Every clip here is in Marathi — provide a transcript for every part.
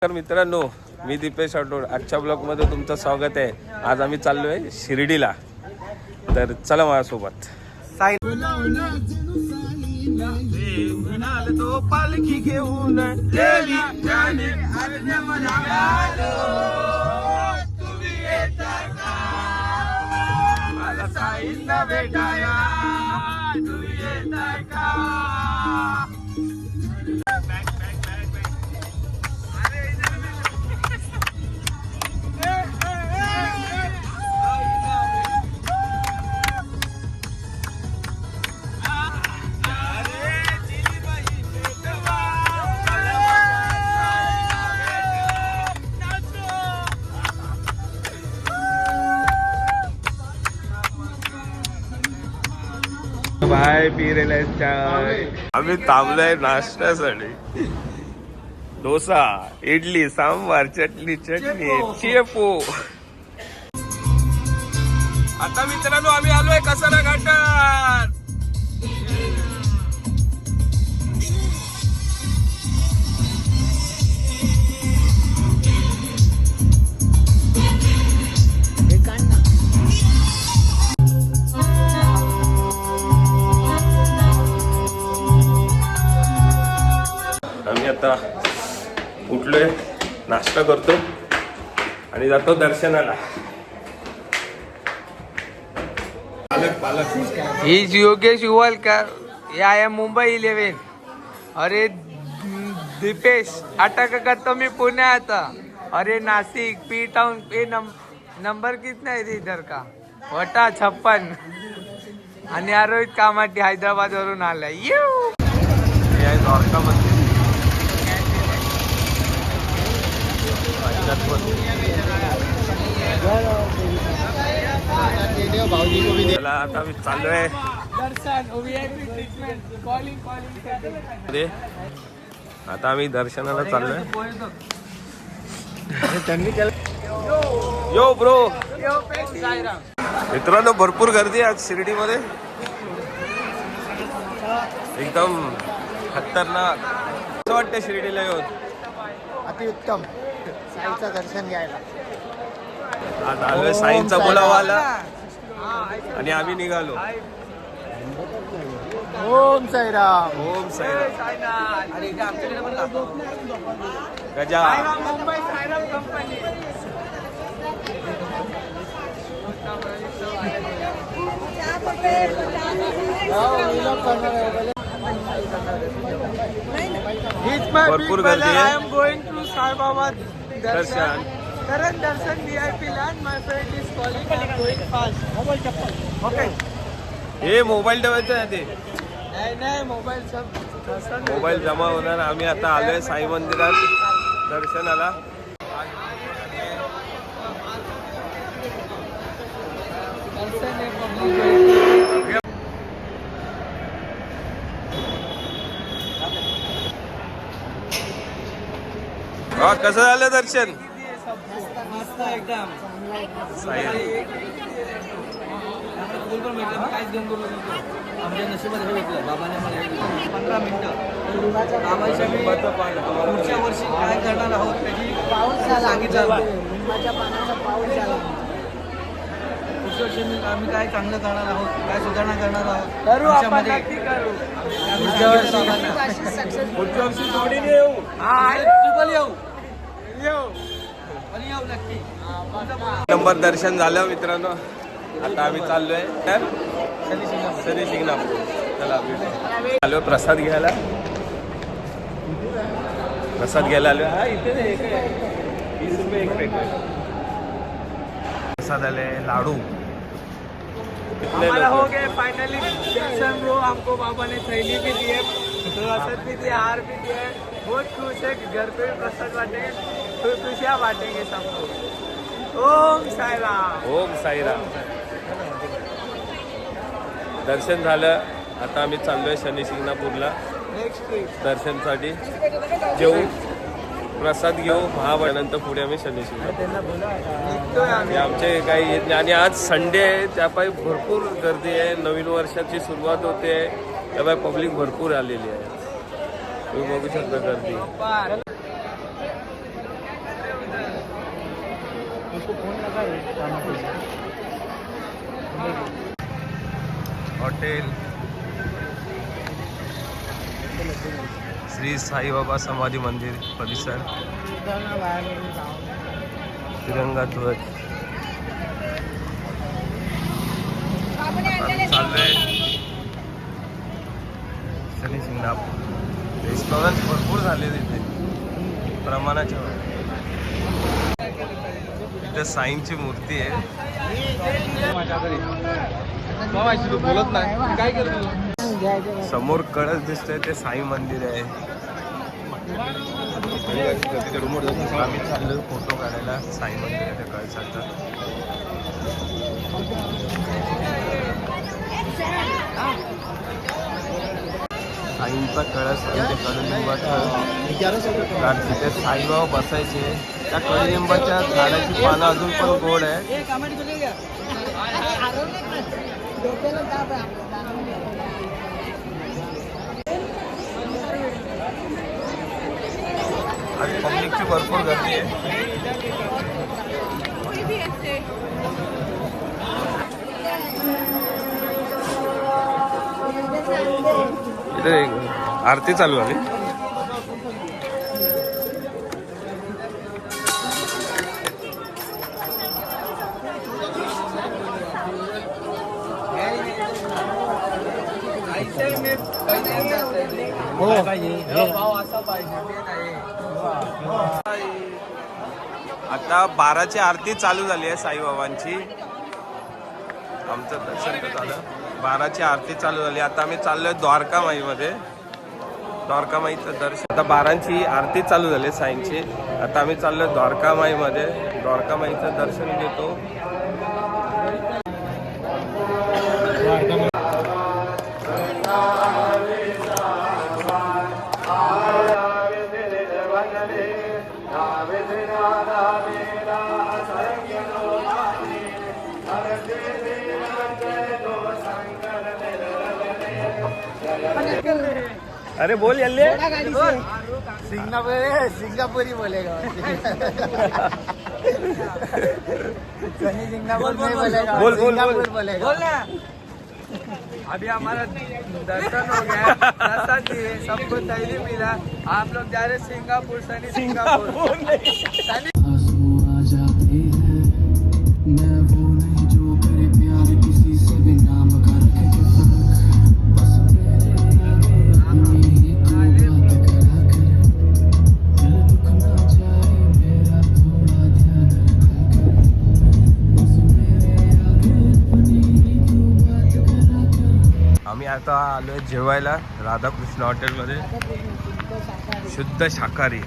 नमस्कार मित्रांनो, मी दीपेश राठोड. आजच्या ब्लॉगमध्ये तुमचं स्वागत आहे. आज आम्ही चाललोय शिर्डीला, तर चला माझ्यासोबत. तो पालखी घेऊन साईला भेटाया तुम्ही येताय का? बाय पी रेलाय चाय. आम्ही थांबलोय नाश्त्यासाठी. डोसा, इडली, सांबार, चटणी चेपो. आता मित्रांनो आम्ही आलोय कसारा घाटात. आम्ही आता उठलोय, नाश्ता करतो आणि जातो दर्शनाला. He's Yogesh उवालकर. I am Mumbai 11. अरे दीपेश अटक करतो मी पुण्यात. अरे नासिक पी टाउन पे नंबर कितना है इधर का? वटा 56. आणि रोहित कामाटी हैदराबाद वरून आलाय. चला आता मी चाललोय. आता आम्ही दर्शनाला चाललोय. यो ब्रो, मित्रांनो भरपूर गर्दी आज शिर्डीमध्ये, एकदम खतरनाक. असं वाटतं शिर्डीला येऊन. अतिउत्तम साईचं दर्शन घ्यायला आज आलोय. साईंचा बोलावा आला आणि आम्ही निघालो. ओम साईराम. ओम साईराम. गजा मुंबई साईराम कंपनी. भरपूर गर्दी आहे. I am going to Saibaba Darshan. Karan Darshan VIP land. My friend is calling. I'm going fast. Mobile चप्पल. ओके. हे मोबाईल ठेवायचं आहे ते. नाही मोबाईल सब मोबाईल जमा होणार. आम्ही आता आलोय साई मंदिरात दर्शनाला. कसं झालं दर्शन? मस्त एकदम. साई फुल पण भेटलं. मी काहीच घेऊन बोललो नव्हतो. आमच्या नशिबात हे भेटलं. बाबाने मला 15 मिनिटं बाबाच्या मी पुढच्या वर्षी काय करणार आहोत त्याची सांगितलं. माझ्या पानाचा पाऊस झाला. पुढच्या वर्षी आम्ही काय चांगलं करणार आहोत, काय सुधारणा करणार आहोत आमच्यामध्ये. पुढच्या वर्षी जोडीने येऊ. येऊ नक्की. नंबर दर्शन झालं मित्रांनो. आता आम्ही चाललोय शनी शिंगणापूर. चला आलो प्रसाद घ्यायला. आलो. हा इथे 20 रुपये एक पॅकेट प्रसाद आले. लाडू हमारा हो गया फाइनली दर्शन ब्रो. हमको बाबा ने थैली भी दी है, प्रसाद भी दिया, हार भी दिया है. बहुत खुश है. घर पे भी प्रसाद बांटेंगे, तो खुशियाँ बांटेंगे सबको. ओम साईराम. ओम साईराम. दर्शन झालं. आता आम्ही चाललोय शनी शिंगणापूरला नेक्स्ट ट्रिप दर्शनसाठी. जेऊ प्रसाद घेऊ महाबळानंतर पुढे आम्ही शनी शिंगणापूर. आमचे काही येत नाही. आणि आज संडे आहे, त्यापायी भरपूर गर्दी आहे. नवीन वर्षाची सुरुवात होते, त्यामुळे पब्लिक भरपूर आलेली आहे. तुम्ही बघू शकता गर्दी. हॉटेल श्री साईबाबा समाधी मंदिर परिसर, तिरंगा ध्वज. चाललंय शनी शिंगणापूर. रेस्टॉरंट भरपूर झाले तिथे प्रमाणाच्या वर. इथे साईंची मूर्ती आहे. बोलत नाही काय करतो. समोर कळस दिसतंय ते साई मंदिर आहे. आम्ही चाललो फोटो काढायला साई मंदिराच्या कळसाचा. साईंचा कळस म्हणजे कडुलिंबाचा. तिथे साईबाबा बसायचे. त्या कडुलिंबाच्या झाडाची पानं अजून पण गोड आहे. आणि पब्लिकची भरपूर गर्दी आहे. इथे आरती चालू आहे. आता 12ची आरती चालू झाली आहे साईबाबांची. आमचं दर्शन तर झालं. 12ची आरती चालू झाली. आता आम्ही चाललोय द्वारकामाईमध्ये. द्वारकामाईचं दर्शन. आता 12ची आरती चालू झाली साईंची. आता आम्ही चाललोय द्वारकामाईमध्ये. द्वारकामाईचं दर्शन घेतो. अरे बोल यल्ले. सिंगापुरी बोलेगा. सनी सिंगापुर नहीं बोलेगा. बोल बोल सिंगापुर बोलेगा. बोल ना. अभी हमारा दर्शन हो गया. प्रसाद दिए, सबको तैली मिला. आप लोग जा रहे सिंगापुर. सनी सिंगापुर. सनी आता आलोय जेवायला राधाकृष्ण हॉटेलमध्ये. शुद्ध शाकाहारी.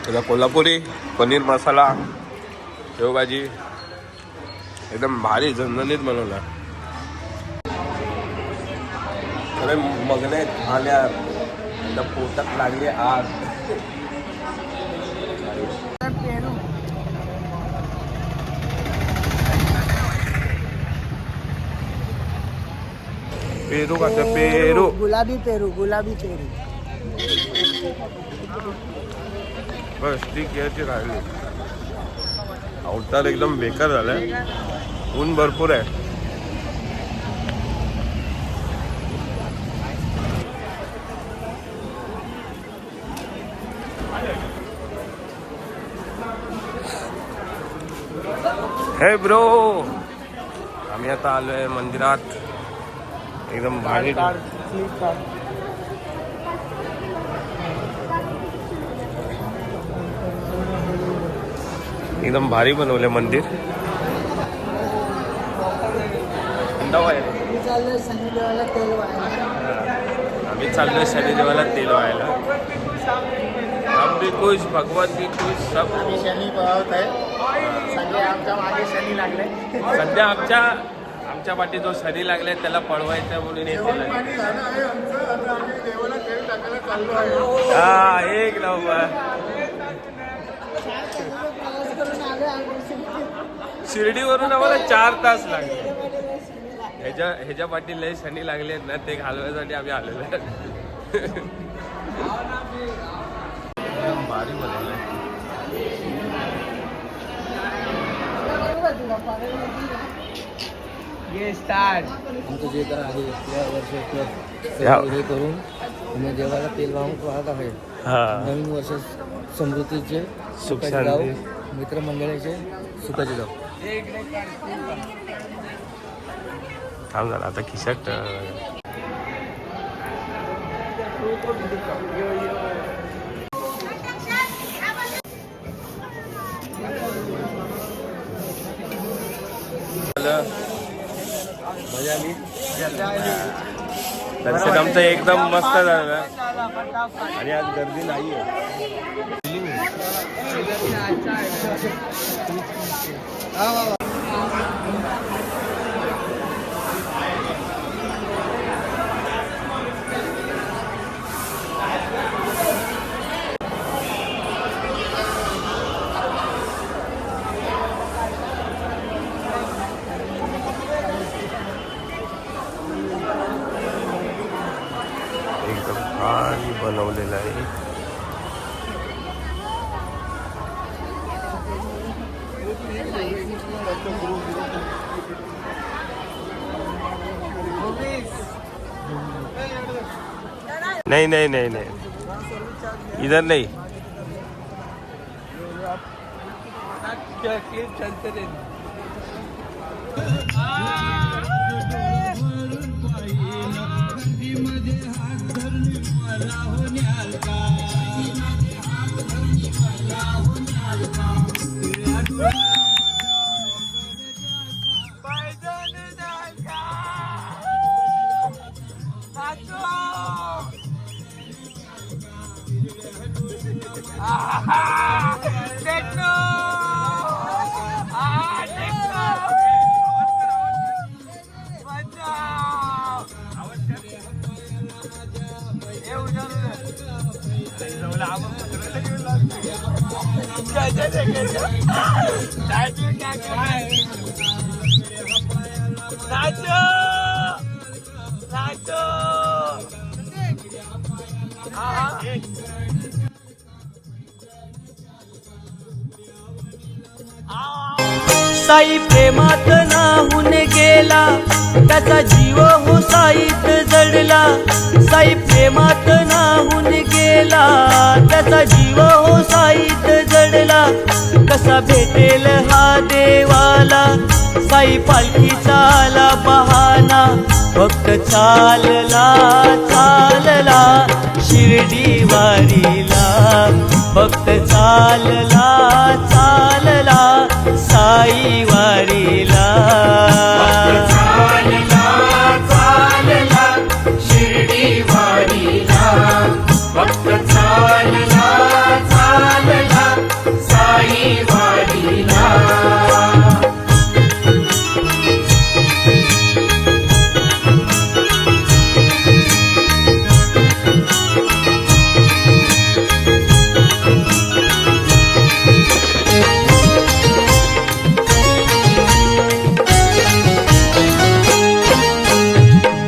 त्याला कोल्हापुरी पनीर मसाला, शेवभाजी एकदम भारी झणझणीत बनवला. अरे मगने आल्या पोटात लागली आग. पेरू का पेरू. गुलाबी पेरू. गुलाबी पेरू. बस ती घ्यायची राहिली. अवतार एकदम बेकार झालाय. ऊन भरपूर आहे. हे ब्रो, आम्ही आता आलोय मंदिरात. एकदम भारी एकदम भारी बनवले मंदिर. आम्ही चाललोय शनिदेवाला तेल व्हायला. हम भी खुश, भगवान भी खुश, सब शनी पावत आहे. आमच्या मागे शनी लागले. सध्या आमच्या पाठी जो शनी लागलाय त्याला पळवायचा म्हणून येते. हा एक नंबर. शिर्डीवरून आम्हाला 4 तास लागले. ह्याच्या पाठी लय शनी लागले ना, ते घालवायसाठी आम्ही आलेलो आहे. भारी बनवलंय. आमचं जे काय आहे या वर्ष हे करून तुम्ही देवाला तेल वाहत आहे. नवीन वर्ष समृद्धीचे सुखाचे गाव, मित्रमंडळाचे सुखाचे गाव. थांब झालं आता खिशात. मजा आली. दर्शन आमचं एकदम मस्त झालं आणि आज गर्दी नाही एकदम भारी बनवलेलं आहे. नहीं नहीं नहीं नहीं, इधर नहीं. चलते थे. साई प्रेमात नाहून गेला, त्याचा जीव हो साईत जडला. साई प्रेमात नाहून गेला, त्याचा जीव हो साईत जडला. कसा भेटेल हा देवाला, साई पालखीचा आला बहाना. भक्त चालला चालला शिर्डी वारीला, भक्त चालला चालला साई वारीला. चालला चालला शिर्डी वारीला, भक्त चालला चालला साई वारीला.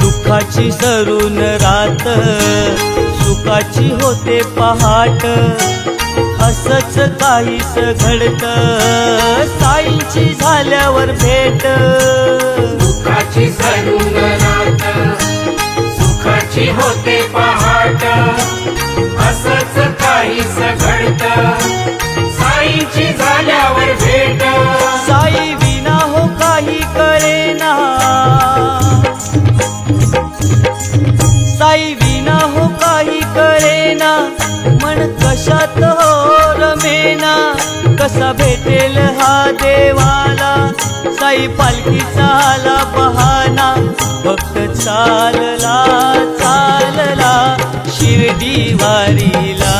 दुःखाची सरून रात, सुखाची होते पहाट. असंच काहीच घडत, साईंची झाल्यावर भेट. दुःखाची सरून रात, सुखाची होते पहाट. असंच काहीच घडत, साईची झाल्यावर भेट. साई विना हो काही कळेना, साई विना हो काही कळेना. मन कशात हो रमेना, कसा भेटेल हा देवाला. साई पालखीचा आला बहाना. भक्त चालला चालला शिर्डी वारीला,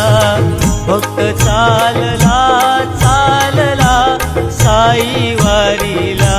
भक्त चालला चालला साई वारीला.